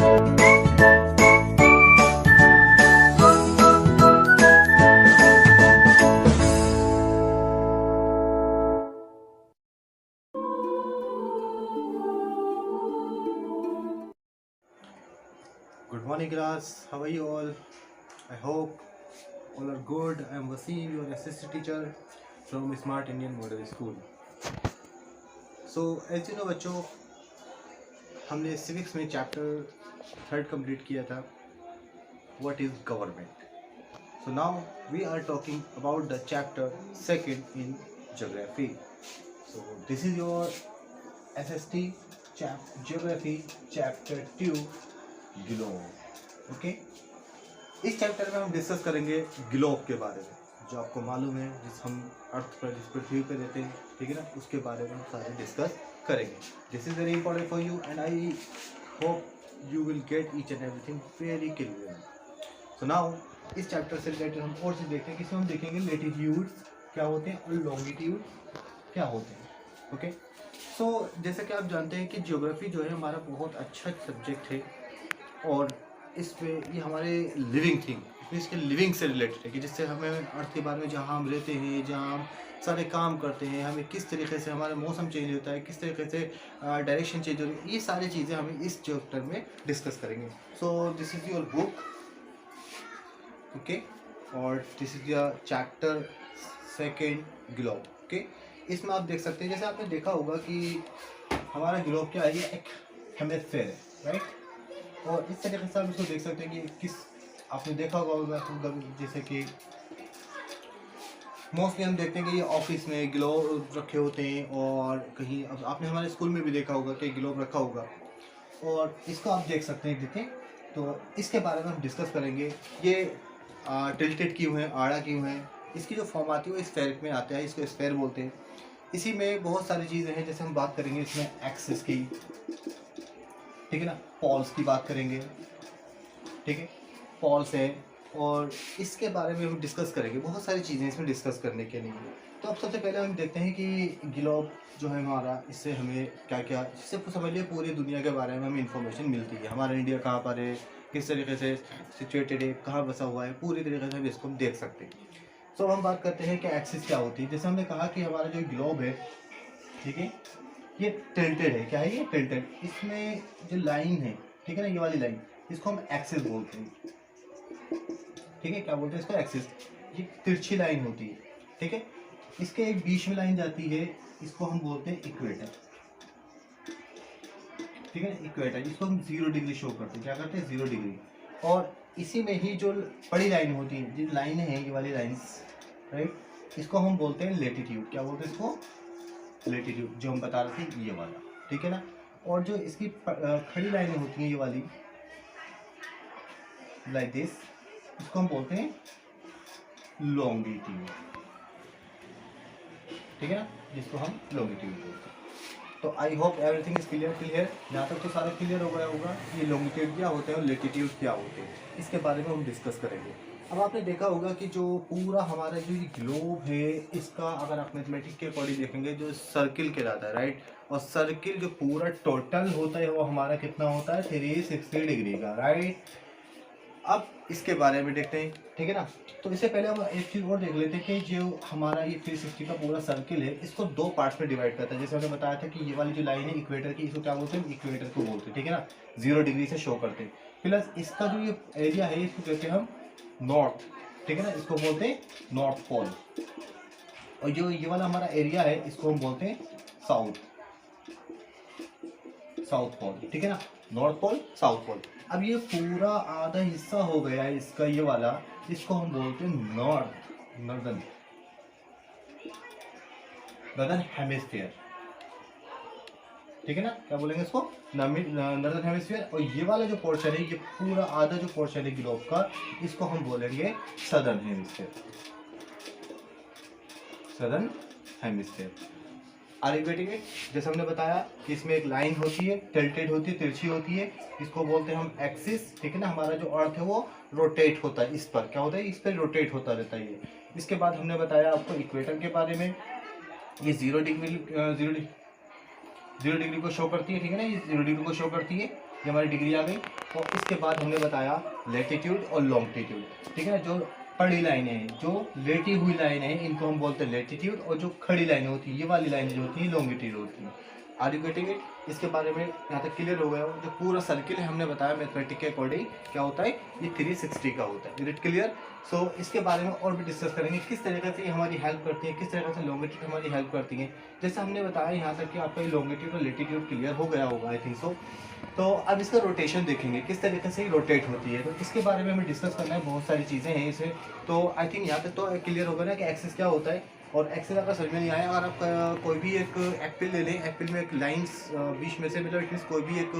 Good morning class, how are you all? I hope all are good. I am Wasim, your assistant teacher from Smart Indian Model School. So as you know बच्चों, हमने civics में chapter 3 complete किया था, What is Government. So now we are talking about the chapter 2 in Geography. So this is your SST Geography chapter 2 Globe. Okay इस chapter में हम discuss करेंगे globe के बारे में, जो आपको मालूम है, जिस हम अर्थ पर, जिस पृथ्वी पर रहते हैं, ठीक है ना, उसके बारे में हम सारे डिस्कस करेंगे. This is very important for you and I hope you will get each and everything very clear. So now इस चैप्टर से रिलेटेड हम और चीज़ देखते हैं. इसमें हम देखेंगे लेटीट्यूड क्या होते हैं और लॉन्गिट्यूड क्या होते हैं. ओके सो जैसे कि आप जानते हैं कि ज्योग्राफी जो है हमारा बहुत अच्छा सब्जेक्ट है और इस पे ये हमारे लिविंग थिंग, इसके लिविंग से रिलेटेड है कि जिससे हमें अर्थ के बारे में, जहाँ हम रहते हैं, जहाँ हम सारे काम करते हैं, हमें किस तरीके से हमारा मौसम चेंज होता है, किस तरीके से डायरेक्शन चेंज होती है, ये सारी चीज़ें हमें इस चैप्टर में डिस्कस करेंगे. So this is your book, okay, और this is your chapter 2 globe. Okay इसमें आप देख सकते हैं, जैसे आपने देखा होगा कि हमारा ग्लोब क्या है, ये एक हेमिस्फीयर है, राइट. और इस तरीके से आप इसको देख सकते हैं कि किस, आपने देखा होगा जैसे कि मोस्टली हम देखते हैं कि ये ऑफिस में ग्लोब रखे होते हैं, और कहीं अब आपने हमारे स्कूल में भी देखा होगा कि ग्लोब रखा होगा, और इसको आप देख सकते हैं. देखें तो इसके बारे में हम डिस्कस करेंगे. ये टिल्टेड क्यों है, आड़ा क्यों है, इसकी जो फॉर्म आती है वो स्फेयर में आता है, इसको स्फेयर बोलते हैं. इसी में बहुत सारी चीज़ें हैं, जैसे हम बात करेंगे इसमें एक्सिस की, ठीक है ना, पॉल्स की बात करेंगे, ठीक है, पॉल्स है, और इसके बारे में हम डिस्कस करेंगे. बहुत सारी चीज़ें इसमें डिस्कस करने के लिए. तो अब सबसे पहले हम देखते हैं कि ग्लोब जो है हमारा, इससे हमें क्या क्या, इससे समझ लिया पूरी दुनिया के बारे में हमें इंफॉर्मेशन मिलती है. हमारा इंडिया कहाँ पर है, किस तरीके से सिचुएटेड है, कहाँ बसा हुआ है, पूरी तरीके से हम इसको देख सकते हैं. तो हम बात करते हैं कि एक्सिस क्या होती है. जैसे हमने कहा कि हमारा जो ग्लोब है, ठीक है, ये टिल्टेड है. क्या है ये? टिल्टेड. इसमें जो लाइन है, ठीक है ना, ये वाली लाइन, इसको हम एक्सिस बोलते हैं, ठीक है. क्या बोलते हैं इसको? एक्सिस. ये तिरछी लाइन होती है, ठीक है. इसके एक बीच में लाइन जाती है, इसको हम बोलते हैं इक्वेटर, ठीक है. इक्वेटर, इसको हम 0 डिग्री शो करते हैं. क्या करते हैं? 0 डिग्री. और इसी में ही जो बड़ी लाइन होती है, जो लाइनें हैं, ये वाली लाइन्स, राइट, इसको हम बोलते हैं लेटीट्यूड. क्या बोलते हैं इसको? लेटीट्यूड, जो हम बता रहे थे, ये वाला, ठीक है ना. और जो इसकी खड़ी लाइनें होती हैं, ये वाली लाइक दिस, इसको हम बोलते हैं लॉन्गिट्यूड, ठीक है ना, जिसको हम लॉन्गिट्यूड बोलते हैं. तो I hope everything is clear. यहाँ तक तो सारा क्लियर हो गया होगा. ये लॉन्गिट्यूड क्या होते हैं और लेटीट्यूड क्या होते हैं, इसके बारे में हम डिस्कस करेंगे. अब आपने देखा होगा कि जो पूरा हमारा जो ये ग्लोब है, इसका अगर आप मैथमेटिक्स के अकॉर्डिंग देखेंगे, जो सर्किल कहलाता है, राइट, और सर्किल जो पूरा टोटल होता है वो हमारा कितना होता है? 360 डिग्री का, राइट. अब इसके बारे में देखते हैं, ठीक है ना. तो इससे पहले हम एक चीज़ और देख लेते हैं कि जो हमारा ये 360 का पूरा सर्किल है, इसको 2 पार्ट्स में डिवाइड करता है. जैसे हमने बताया था कि ये वाली जो लाइन है इक्वेटर की, इसको क्या बोलते हैं? इक्वेटर को बोलते हैं, ठीक है ना, 0 डिग्री से शो करते हैं. प्लस इसका जो ये एरिया है, इसको कहते हैं हम नॉर्थ, ठीक है ना, इसको बोलते हैं नॉर्थ पोल. और जो ये वाला हमारा एरिया है, इसको हम बोलते हैं साउथ पोल, ठीक है ना, नॉर्थ पोल, साउथ पोल. अब ये पूरा आधा हिस्सा हो गया है इसका, ये वाला, इसको हम बोलते हैं नॉर्दर्न हेमिस्फीयर, ठीक है ना. क्या बोलेंगे इसको? Northern hemisphere. और ये वाला जो पोर्शन है, ये पूरा आधा जो पोर्शन है ग्लोब का, इसको हम बोलेंगे southern hemisphere. Southern hemisphere. Are you getting it? जैसे हमने बताया कि इसमें एक लाइन होती है, टिल्टेड होती है, तिरछी होती है, इसको बोलते हैं हम एक्सिस, ठीक है ना. हमारा जो अर्थ है वो रोटेट होता है इस पर. क्या होता है? इस पर रोटेट होता रहता है ये. इसके बाद हमने बताया आपको इक्वेटर के बारे में. ये 0 डिग्री को शो करती है, ठीक है ना, ये 0 डिग्री को शो करती है. ये हमारी डिग्री आ गई। और इसके बाद हमने बताया लेटीट्यूड और लॉन्गिट्यूड, ठीक है। जो पड़ी लाइनें हैं, जो लेटी हुई लाइनें हैं, इनको हम बोलते हैं लेटीट्यूड, और जो खड़ी लाइनें होती हैं, ये वाली लाइनें जो होती हैं लॉन्गिट्यूड होती हैं। Are you getting it? इसके बारे में यहाँ तक क्लियर हो गया हो? जो पूरा सर्किल है हमने बताया मैथमेटिक के अकॉर्डिंग क्या होता है, ये 360 का होता है। Is it clear? सो इसके बारे में और भी डिस्कस करेंगे, किस तरीके से ये हमारी हेल्प करती है, किस तरीके से लॉन्गिट्यूड हमारी हेल्प करती है। जैसे हमने बताया यहाँ तक कि आपका ये लॉन्गिट्यूड और लेटीट्यूड क्लियर हो गया होगा, आई थिंक सो। तो अब इसका रोटेशन देखेंगे, किस तरीके से रोटेट होती है, तो इसके बारे में हमें डिस्कस करना है। बहुत सारी चीज़ें हैं इसमें, तो आई थिंक यहाँ तक तो क्लियर होगा ना कि एक्सिस क्या होता है। और एक्सेल अगर समझ में नहीं आया, अगर आप कोई भी एक एप्पल ले लें, एप्पल में एक लाइंस बीच में से, मतलब इट मीन्स कोई भी एक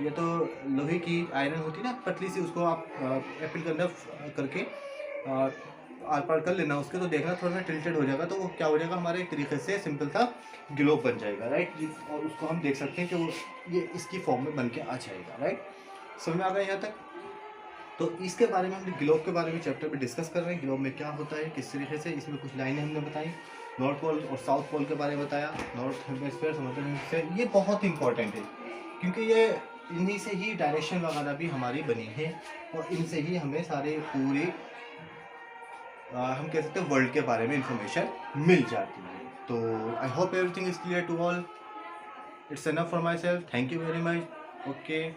ये तो लोहे की आयरन होती है ना पतली सी, उसको आप एप्पल के अंदर करके आर पार कर लेना उसके, तो देखना थोड़ा सा टिल्टेड हो जाएगा, तो वो क्या हो जाएगा, हमारे एक तरीके से सिंपल सा ग्लोब बन जाएगा, राइट। और उसको हम देख सकते हैं कि वो ये इसकी फॉर्म में बन के आ जाएगा, राइट। समझ में आ गया यहाँ तक? तो इसके बारे में हम ग्लोब के बारे में चैप्टर में डिस्कस कर रहे हैं, ग्लोब में क्या होता है, किस तरीके से। इसमें कुछ लाइनें हमने बताई, नॉर्थ पोल और साउथ पोल के बारे में बताया, नॉर्थ हेमिस्फीयर समुद्र हेमिस्फीयर, ये बहुत इंपॉर्टेंट है क्योंकि ये इन्हीं से ही डायरेक्शन वगैरह भी हमारी बनी है, और इनसे ही हमें सारे पूरे हम कह सकते हैं वर्ल्ड के बारे में इंफॉर्मेशन मिल जाती है। तो I hope everything is clear to all. It's enough for myself, thank you very much, okay.